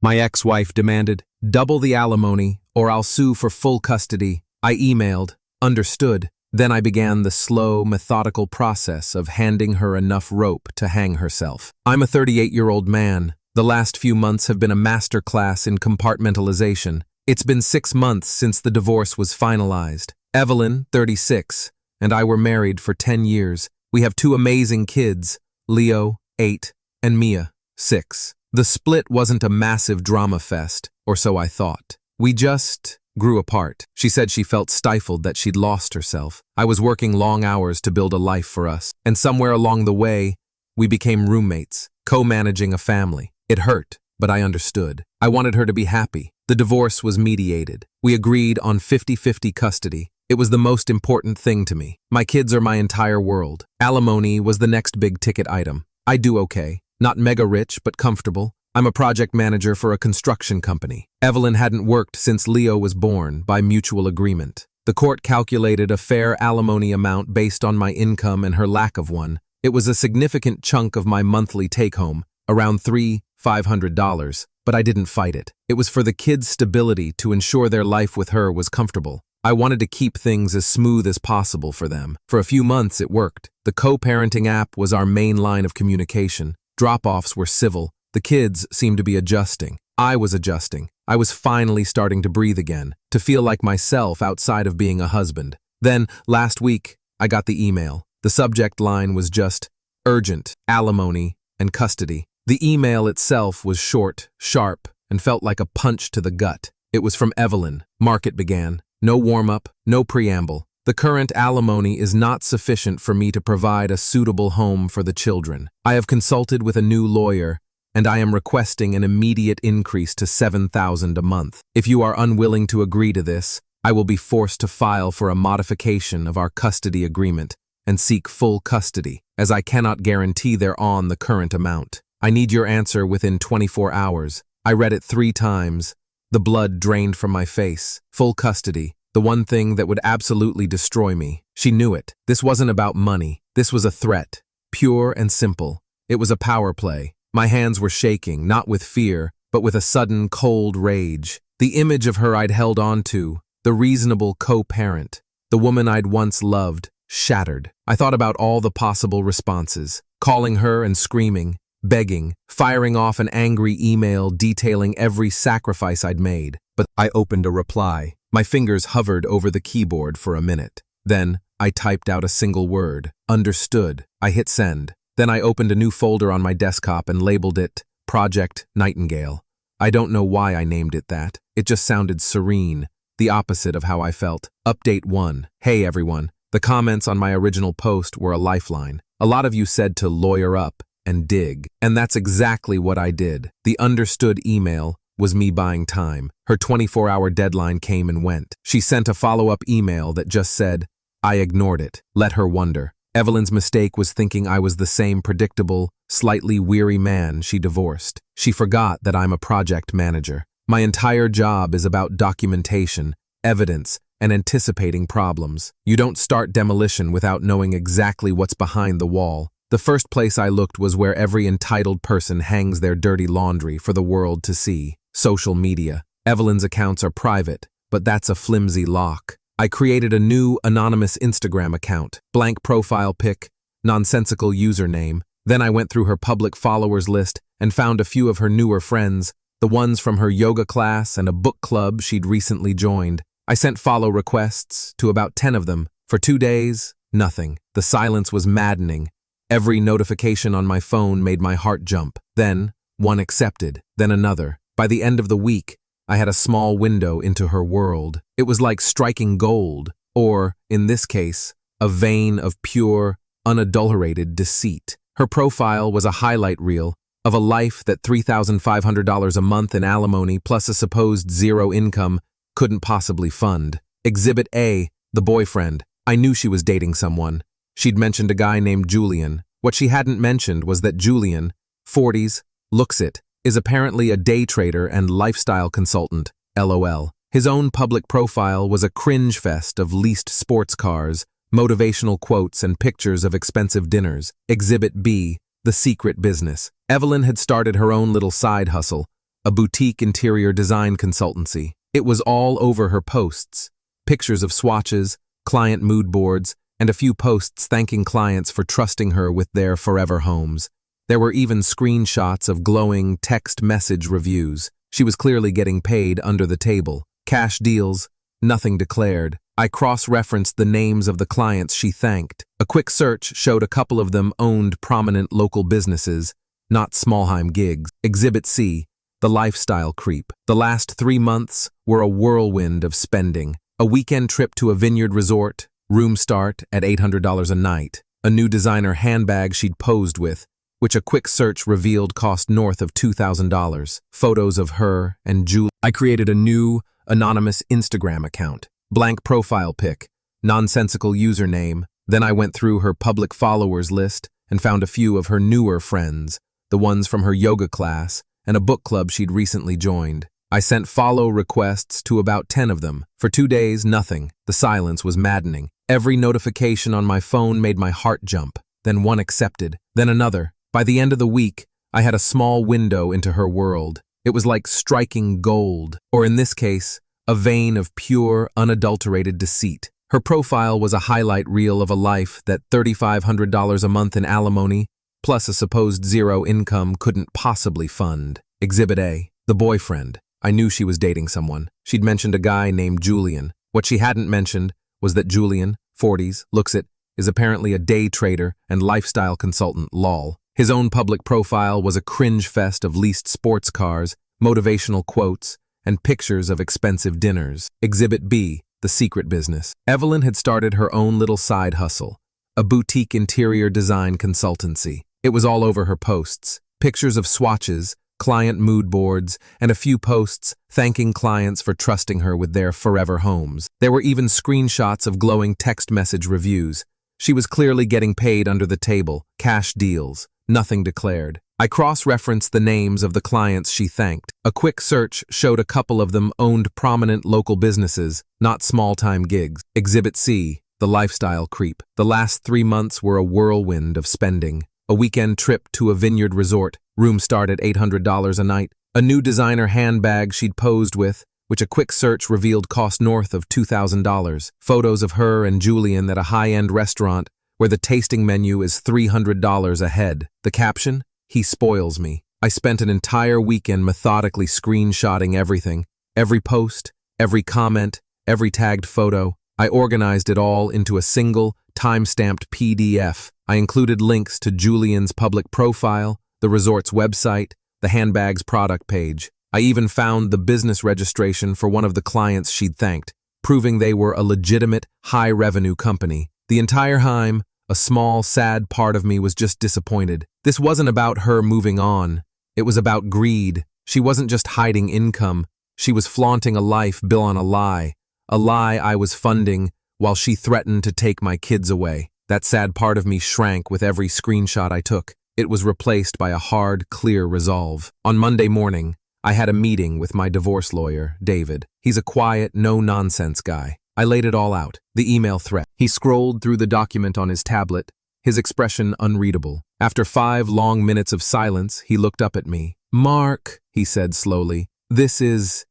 My ex-wife demanded, "Double the alimony, or I'll sue for full custody." I emailed, "Understood." Then I began the slow, methodical process of handing her enough rope to hang herself. I'm a 38-year-old man. The last few months have been a master class in compartmentalization. It's been 6 months since the divorce was finalized. Evelyn, 36, and I were married for 10 years. We have 2 amazing kids, Leo, 8, and Mia, 6. The split wasn't a massive drama fest, or so I thought. We just grew apart. She said she felt stifled, that she'd lost herself. I was working long hours to build a life for us, and somewhere along the way, we became roommates, co-managing a family. It hurt, but I understood. I wanted her to be happy. The divorce was mediated. We agreed on 50-50 custody. It was the most important thing to me. My kids are my entire world. Alimony was the next big-ticket item. I do okay. Not mega rich, but comfortable. I'm a project manager for a construction company. Evelyn hadn't worked since Leo was born, by mutual agreement. The court calculated a fair alimony amount based on my income and her lack of one. It was a significant chunk of my monthly take-home, around $500, but I didn't fight it. It was for the kids' stability, to ensure their life with her was comfortable. I wanted to keep things as smooth as possible for them. For a few months it worked. The co-parenting app was our main line of communication. Drop-offs were civil. The kids seemed to be adjusting. I was adjusting. I was finally starting to breathe again, to feel like myself outside of being a husband. Then, last week, I got the email. The subject line was just, "Urgent, alimony, and custody." The email itself was short, sharp, and felt like a punch to the gut. It was from Evelyn. Market began. No warm-up, no preamble. The current alimony is not sufficient for me to provide a suitable home for the children. I have consulted with a new lawyer, and I am requesting an immediate increase to $7,000 a month. If you are unwilling to agree to this, I will be forced to file for a modification of our custody agreement and seek full custody, as I cannot guarantee they're on the current amount. I need your answer within 24 hours. I read it 3 times. The blood drained from my face. Full custody, the one thing that would absolutely destroy me. She knew it. This wasn't about money. This was a threat. Pure and simple. It was a power play. My hands were shaking, not with fear, but with a sudden, cold rage. The image of her I'd held on to, the reasonable co-parent, the woman I'd once loved, shattered. I thought about all the possible responses, calling her and screaming, begging, firing off an angry email detailing every sacrifice I'd made. But I opened a reply. My fingers hovered over the keyboard for a minute. Then I typed out a single word, "Understood." I hit send. Then I opened a new folder on my desktop and labeled it Project Nightingale. I don't know why I named it that. It just sounded serene, the opposite of how I felt. Update 1. Hey everyone. The comments on my original post were a lifeline. A lot of you said to lawyer up and dig, and that's exactly what I did. The understood email was me buying time. Her 24-hour deadline came and went. She sent a follow-up email that just said, "I ignored it. Let her wonder." Evelyn's mistake was thinking I was the same predictable, slightly weary man she divorced. She forgot that I'm a project manager. My entire job is about documentation, evidence, and anticipating problems. You don't start demolition without knowing exactly what's behind the wall. The first place I looked was where every entitled person hangs their dirty laundry for the world to see. Social media. Evelyn's accounts are private, but that's a flimsy lock. I created a new anonymous Instagram account, blank profile pic, nonsensical username. Then I went through her public followers list and found a few of her newer friends, the ones from her yoga class and a book club she'd recently joined. I sent follow requests to about 10 of them. For 2 days, nothing. The silence was maddening. Every notification on my phone made my heart jump. Then, one accepted, then another. By the end of the week, I had a small window into her world. It was like striking gold, or, in this case, a vein of pure, unadulterated deceit. Her profile was a highlight reel of a life that $3,500 a month in alimony plus a supposed zero income couldn't possibly fund. Exhibit A, the boyfriend. I knew she was dating someone. She'd mentioned a guy named Julian. What she hadn't mentioned was that Julian, 40s, looks it, is apparently a day trader and lifestyle consultant, LOL. His own public profile was a cringe fest of leased sports cars, motivational quotes, and pictures of expensive dinners. Exhibit B, the secret business. Evelyn had started her own little side hustle, a boutique interior design consultancy. It was all over her posts. Pictures of swatches, client mood boards, and a few posts thanking clients for trusting her with their forever homes. There were even screenshots of glowing text message reviews. She was clearly getting paid under the table. Cash deals, nothing declared. I cross-referenced the names of the clients she thanked. A quick search showed a couple of them owned prominent local businesses, not Smallheim gigs. Exhibit C, the lifestyle creep. The last 3 months were a whirlwind of spending. A weekend trip to a vineyard resort, room start at $800 a night. A new designer handbag she'd posed with, which a quick search revealed cost north of $2,000. Photos of her and Julie. I created a new, anonymous Instagram account. Blank profile pic, nonsensical username. Then I went through her public followers list and found a few of her newer friends, the ones from her yoga class and a book club she'd recently joined. I sent follow requests to about 10 of them. For 2 days, nothing. The silence was maddening. Every notification on my phone made my heart jump. Then one accepted, then another. By the end of the week, I had a small window into her world. It was like striking gold, or in this case, a vein of pure, unadulterated deceit. Her profile was a highlight reel of a life that $3,500 a month in alimony, plus a supposed zero income, couldn't possibly fund. Exhibit A, the boyfriend. I knew she was dating someone. She'd mentioned a guy named Julian. What she hadn't mentioned was that Julian, 40s, looks it, is apparently a day trader and lifestyle consultant, lol. His own public profile was a cringe fest of leased sports cars, motivational quotes, and pictures of expensive dinners. Exhibit B, the secret business. Evelyn had started her own little side hustle, a boutique interior design consultancy. It was all over her posts. Pictures of swatches, client mood boards, and a few posts thanking clients for trusting her with their forever homes. There were even screenshots of glowing text message reviews. She was clearly getting paid under the table, cash deals, nothing declared. I cross-referenced the names of the clients she thanked. A quick search showed a couple of them owned prominent local businesses, not small-time gigs. Exhibit C, the lifestyle creep. The last 3 months were a whirlwind of spending. A weekend trip to a vineyard resort, room start at $800 a night. A new designer handbag she'd posed with, which a quick search revealed cost north of $2,000. Photos of her and Julian at a high-end restaurant where the tasting menu is $300 a head. The caption? He spoils me. I spent an entire weekend methodically screenshotting everything. Every post, every comment, every tagged photo. I organized it all into a single, time-stamped PDF. I included links to Julian's public profile, the resort's website, the handbag's product page. I even found the business registration for one of the clients she'd thanked, proving they were a legitimate, high-revenue company. The entire time, a small, sad part of me was just disappointed. This wasn't about her moving on. It was about greed. She wasn't just hiding income. She was flaunting a life built on a lie I was funding while she threatened to take my kids away. That sad part of me shrank with every screenshot I took. It was replaced by a hard, clear resolve. On Monday morning, I had a meeting with my divorce lawyer, David. He's a quiet, no-nonsense guy. I laid it all out, the email threat. He scrolled through the document on his tablet, his expression unreadable. After 5 long minutes of silence, he looked up at me. "Mark," he said slowly, this is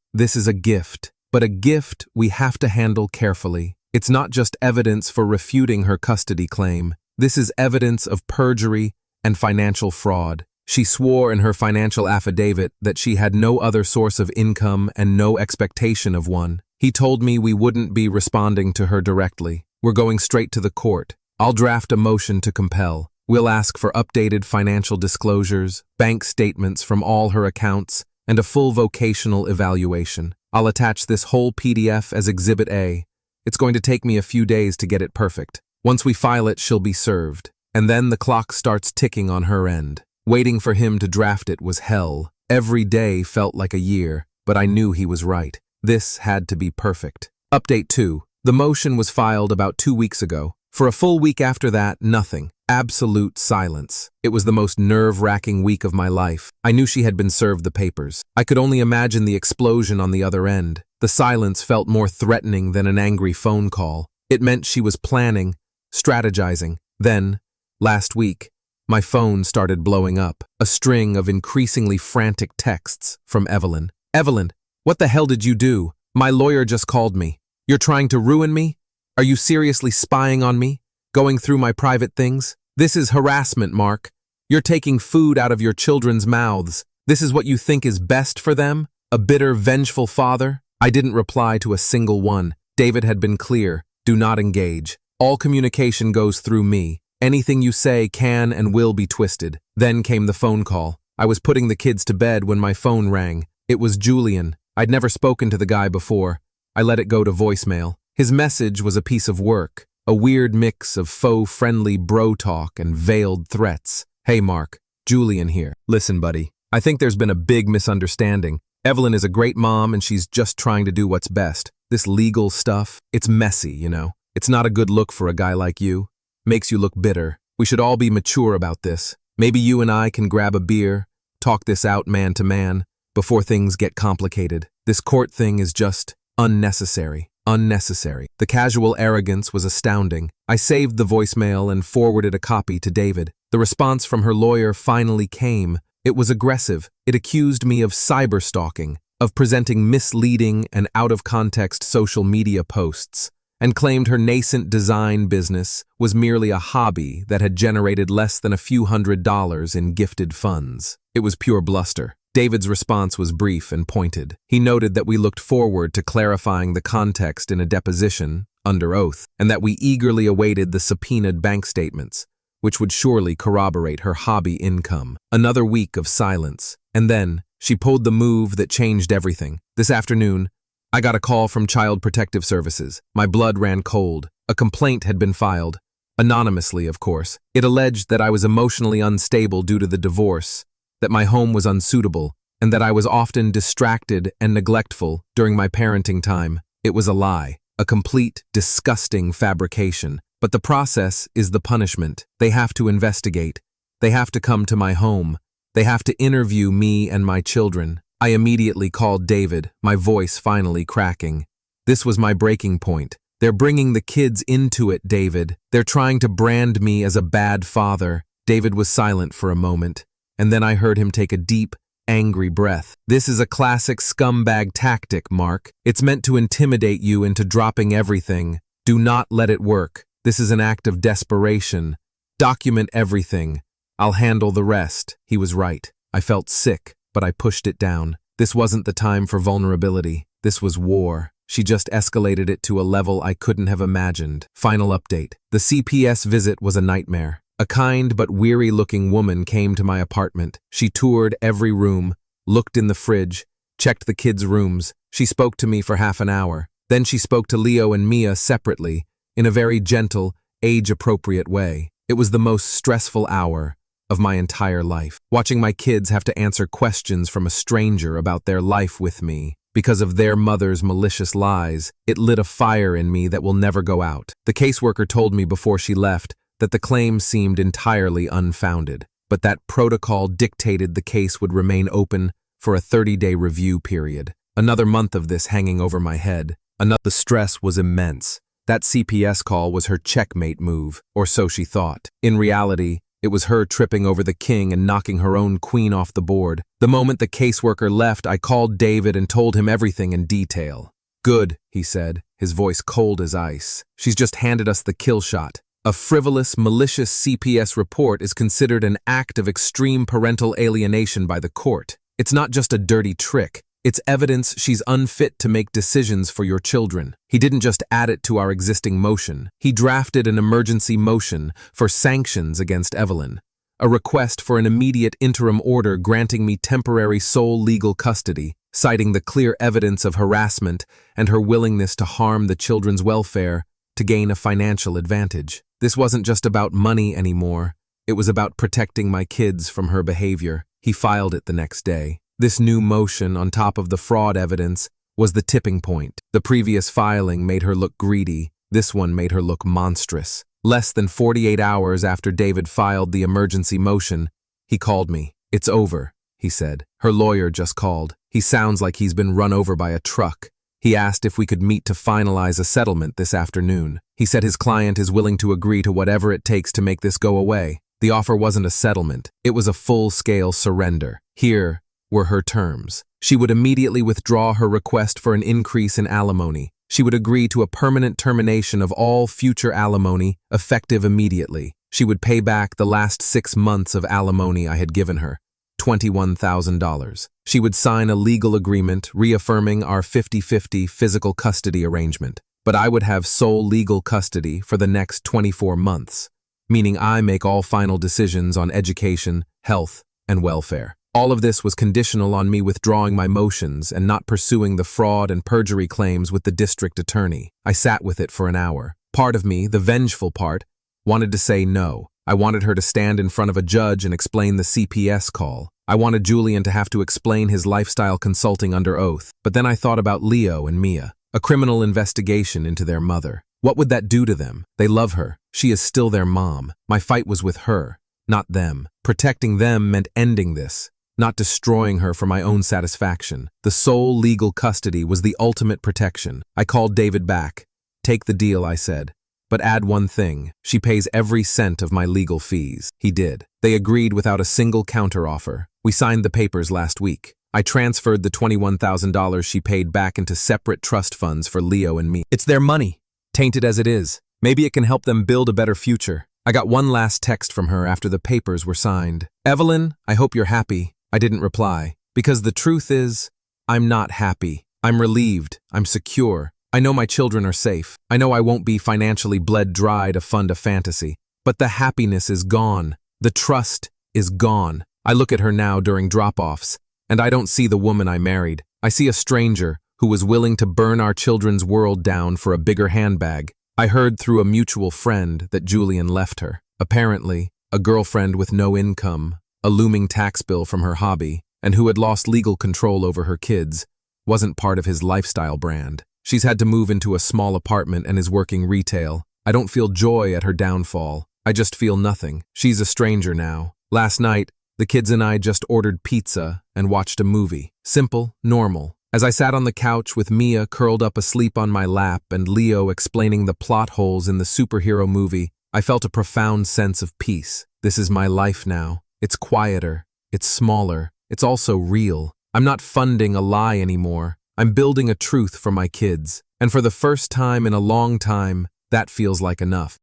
a gift, but a gift we have to handle carefully. It's not just evidence for refuting her custody claim. This is evidence of perjury and financial fraud. She swore in her financial affidavit that she had no other source of income and no expectation of one. He told me we wouldn't be responding to her directly. We're going straight to the court. I'll draft a motion to compel. We'll ask for updated financial disclosures, bank statements from all her accounts, and a full vocational evaluation. I'll attach this whole PDF as Exhibit A. It's going to take me a few days to get it perfect. Once we file it, she'll be served. And then the clock starts ticking on her end. Waiting for him to draft it was hell. Every day felt like a year, but I knew he was right. This had to be perfect. Update 2. The motion was filed about 2 weeks ago. For a full week after that, nothing. Absolute silence. It was the most nerve-wracking week of my life. I knew she had been served the papers. I could only imagine the explosion on the other end. The silence felt more threatening than an angry phone call. It meant she was planning, strategizing. Then, last week, My phone started blowing up, a string of increasingly frantic texts from Evelyn. Evelyn, what the hell did you do? My lawyer just called me. You're trying to ruin me? Are you seriously spying on me? Going through my private things? This is harassment, Mark. You're taking food out of your children's mouths. This is what you think is best for them? A bitter, vengeful father? I didn't reply to a single one. David had been clear. Do not engage. All communication goes through me. Anything you say can and will be twisted. Then came the phone call. I was putting the kids to bed when my phone rang. It was Julian. I'd never spoken to the guy before. I let it go to voicemail. His message was a piece of work, a weird mix of faux-friendly bro talk and veiled threats. Hey Mark, Julian here. Listen, buddy, I think there's been a big misunderstanding. Evelyn is a great mom and she's just trying to do what's best. This legal stuff, it's messy, you know. It's not a good look for a guy like you. Makes you look bitter. We should all be mature about this. Maybe you and I can grab a beer, talk this out man to man, before things get complicated. This court thing is just unnecessary. Unnecessary. The casual arrogance was astounding. I saved the voicemail and forwarded a copy to David. The response from her lawyer finally came. It was aggressive. It accused me of cyberstalking, of presenting misleading and out-of-context social media posts, and claimed her nascent design business was merely a hobby that had generated less than a few $100s in gifted funds. It was pure bluster. David's response was brief and pointed. He noted that we looked forward to clarifying the context in a deposition, under oath, and that we eagerly awaited the subpoenaed bank statements, which would surely corroborate her hobby income. Another week of silence, and then she pulled the move that changed everything. This afternoon, I got a call from Child Protective Services. My blood ran cold. A complaint had been filed. Anonymously, of course. It alleged that I was emotionally unstable due to the divorce, that my home was unsuitable, and that I was often distracted and neglectful during my parenting time. It was a lie, a complete, disgusting fabrication. But the process is the punishment. They have to investigate. They have to come to my home. They have to interview me and my children. I immediately called David, my voice finally cracking. This was my breaking point. They're bringing the kids into it, David. They're trying to brand me as a bad father. David was silent for a moment, and then I heard him take a deep, angry breath. This is a classic scumbag tactic, Mark. It's meant to intimidate you into dropping everything. Do not let it work. This is an act of desperation. Document everything. I'll handle the rest. He was right. I felt sick, but I pushed it down. This wasn't the time for vulnerability. This was war. She just escalated it to a level I couldn't have imagined. Final update. The CPS visit was a nightmare. A kind but weary-looking woman came to my apartment. She toured every room, looked in the fridge, checked the kids' rooms. She spoke to me for half an hour. Then she spoke to Leo and Mia separately, in a very gentle, age-appropriate way. It was the most stressful hour of my entire life. Watching my kids have to answer questions from a stranger about their life with me because of their mother's malicious lies, it lit a fire in me that will never go out. The caseworker told me before she left that the claim seemed entirely unfounded, but that protocol dictated the case would remain open for a 30-day review period. Another month of this hanging over my head. The stress was immense. That CPS call was her checkmate move, or so she thought. In reality, it was her tripping over the king and knocking her own queen off the board. The moment the caseworker left, I called David and told him everything in detail. Good, he said, his voice cold as ice. She's just handed us the kill shot. A frivolous, malicious CPS report is considered an act of extreme parental alienation by the court. It's not just a dirty trick. It's evidence she's unfit to make decisions for your children. He didn't just add it to our existing motion. He drafted an emergency motion for sanctions against Evelyn, a request for an immediate interim order granting me temporary sole legal custody, citing the clear evidence of harassment and her willingness to harm the children's welfare to gain a financial advantage. This wasn't just about money anymore. It was about protecting my kids from her behavior. He filed it the next day. This new motion, on top of the fraud evidence, was the tipping point. The previous filing made her look greedy. This one made her look monstrous. Less than 48 hours after David filed the emergency motion, he called me. It's over, he said. Her lawyer just called. He sounds like he's been run over by a truck. He asked if we could meet to finalize a settlement this afternoon. He said his client is willing to agree to whatever it takes to make this go away. The offer wasn't a settlement, it was a full-scale surrender. Here were her terms. She would immediately withdraw her request for an increase in alimony. She would agree to a permanent termination of all future alimony, effective immediately. She would pay back the last 6 months of alimony I had given her, $21,000. She would sign a legal agreement reaffirming our 50-50 physical custody arrangement, but I would have sole legal custody for the next 24 months, meaning I make all final decisions on education, health, and welfare. All of this was conditional on me withdrawing my motions and not pursuing the fraud and perjury claims with the district attorney. I sat with it for an hour. Part of me, the vengeful part, wanted to say no. I wanted her to stand in front of a judge and explain the CPS call. I wanted Julian to have to explain his lifestyle consulting under oath. But then I thought about Leo and Mia, a criminal investigation into their mother. What would that do to them? They love her. She is still their mom. My fight was with her, not them. Protecting them meant ending this, not destroying her for my own satisfaction. The sole legal custody was the ultimate protection. I called David back. Take the deal, I said. But add one thing. She pays every cent of my legal fees. He did. They agreed without a single counteroffer. We signed the papers last week. I transferred the $21,000 she paid back into separate trust funds for Leo and me. It's their money, tainted as it is. Maybe it can help them build a better future. I got one last text from her after the papers were signed. Evelyn, I hope you're happy. I didn't reply, because the truth is, I'm not happy. I'm relieved. I'm secure. I know my children are safe. I know I won't be financially bled dry to fund a fantasy. But the happiness is gone. The trust is gone. I look at her now during drop-offs, and I don't see the woman I married. I see a stranger who was willing to burn our children's world down for a bigger handbag. I heard through a mutual friend that Julian left her. Apparently, a girlfriend with no income, a looming tax bill from her hobby, and who had lost legal control over her kids, wasn't part of his lifestyle brand. She's had to move into a small apartment and is working retail. I don't feel joy at her downfall. I just feel nothing. She's a stranger now. Last night, the kids and I just ordered pizza and watched a movie. Simple, normal. As I sat on the couch with Mia curled up asleep on my lap and Leo explaining the plot holes in the superhero movie, I felt a profound sense of peace. This is my life now. It's quieter. It's smaller. It's also real. I'm not funding a lie anymore. I'm building a truth for my kids. And for the first time in a long time, that feels like enough.